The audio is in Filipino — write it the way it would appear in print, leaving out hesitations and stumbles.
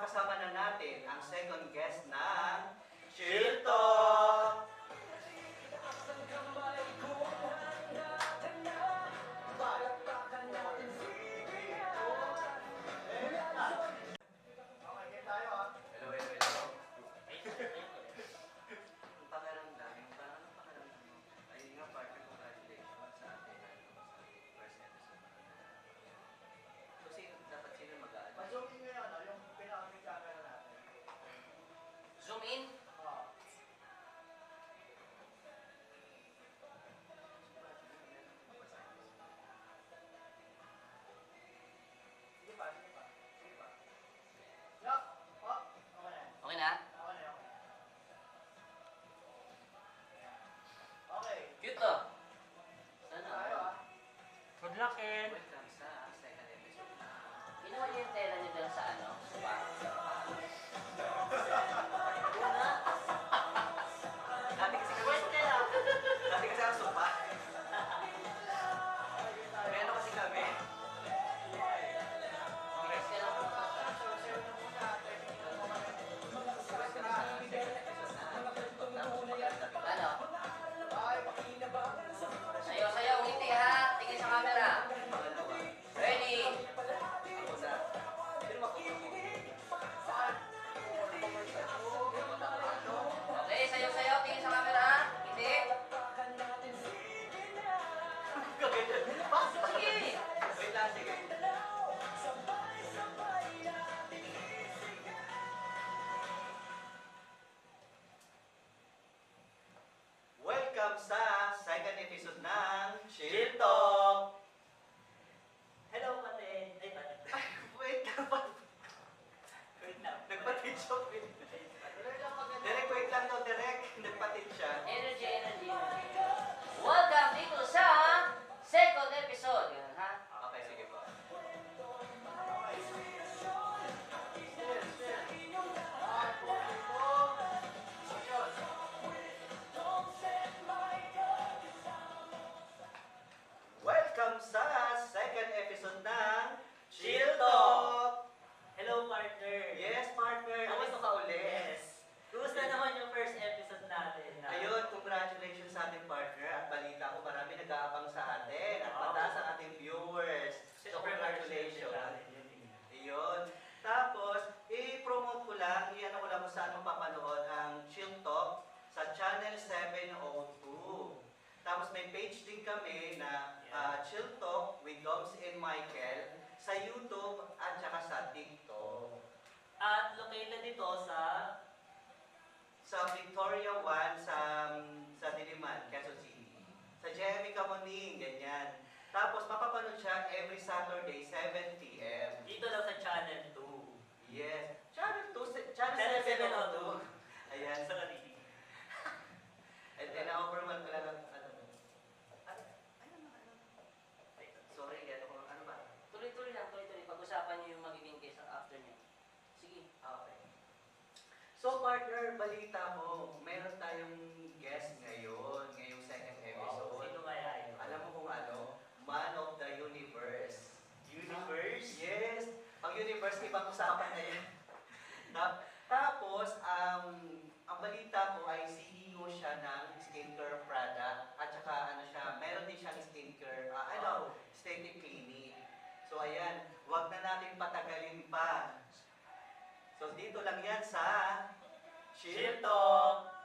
kasama na natin ang second guest ng Chill Talk! Hello, hello, hello. Ang pakiramdam, yung parang ang pakiramdam mo. Ayun nga, partner, congratulations sa ating first episode. So, sino mag-aalis? Zoom in nyo yun, yung pinaka-big camera natin. Zoom in. Sige pa, sige pa. Sige pa. Yup! Oh, okay na. Okay na? Okay na, okay. Okay. Cute to. Tayo Sana. ah. Good luck, Ken. Welcome sa second episode na Ginawa niyo yung tela niyo dyan sa ano? Sa parang. Dati kasi ang sopa. Meron kasi kami. Yes, ka lang po. Share na muna natin. Ano? Bye! Sayo, sayo. Ngiti ha. Tingin sa camera. Ready? Okay, sayo, sayo. Tingin sa camera ha. Ngiti. Sige. Wait lang, sige. Welcome sa second episode ng Chill Talk! Hello, pate. Ay, pate. Ay, wait lang pa. Wait lang. Nagpatid siya. Tuloy lang maganda. Direk, wait lang daw, Direk. Nagpatid siya. Energy, energy, energy. Welcome dito sa second episode. Yan, ha? Okay, sige po. Still, still. Bye, po. Ayun. Welcome sa second episode ng Chill Talk! Hello, partner. Yes, partner. Ano ka ulit? Yes. Kumusta naman yung first episode natin? Ayun, congratulations sa ating partner. At balita ko, marami nag-aabang sa atin. At mataas ang ating viewers. So, congratulations. Ayun. Tapos, i-promote ko lang, i-ano ko lang kung saan mapapanood ang Chill Talk sa Channel 702. Tapos may page din kami na Chill Talk with Doms and Michael sa YouTube at saka sa TikTok. At located dito sa... Sa Victoria 1 sa Diliman, Quezon City. Sa Jeremy Camoning, ganyan. Tapos mapapanood siya every Saturday, 7 p.m. Dito lang sa channel 2. Yes. Channel 2, Channel Channel 702. Ayan. Sa kanili. And then, na-overman ko lang ang sorry, ano ba? Tuloy-tuloy lang, tuloy-tuloy. Pag-usapan niyo yung magiging case after niyo. Sige. Okay. So, partner, balita ko, meron tayong guest ngayong second episode. Sino kaya yun? Alam mo kung ano? Man of the Universe. Universe? Yes! Pag universe, ibang usapan na yan. Tapos, ang balita ko ay CEO siya ng skincare product at saka ano siya, meron din siyang skincare, aesthetic clinic. So ayan, wag na natin patagalin pa. So dito lang yan sa Chill Talk!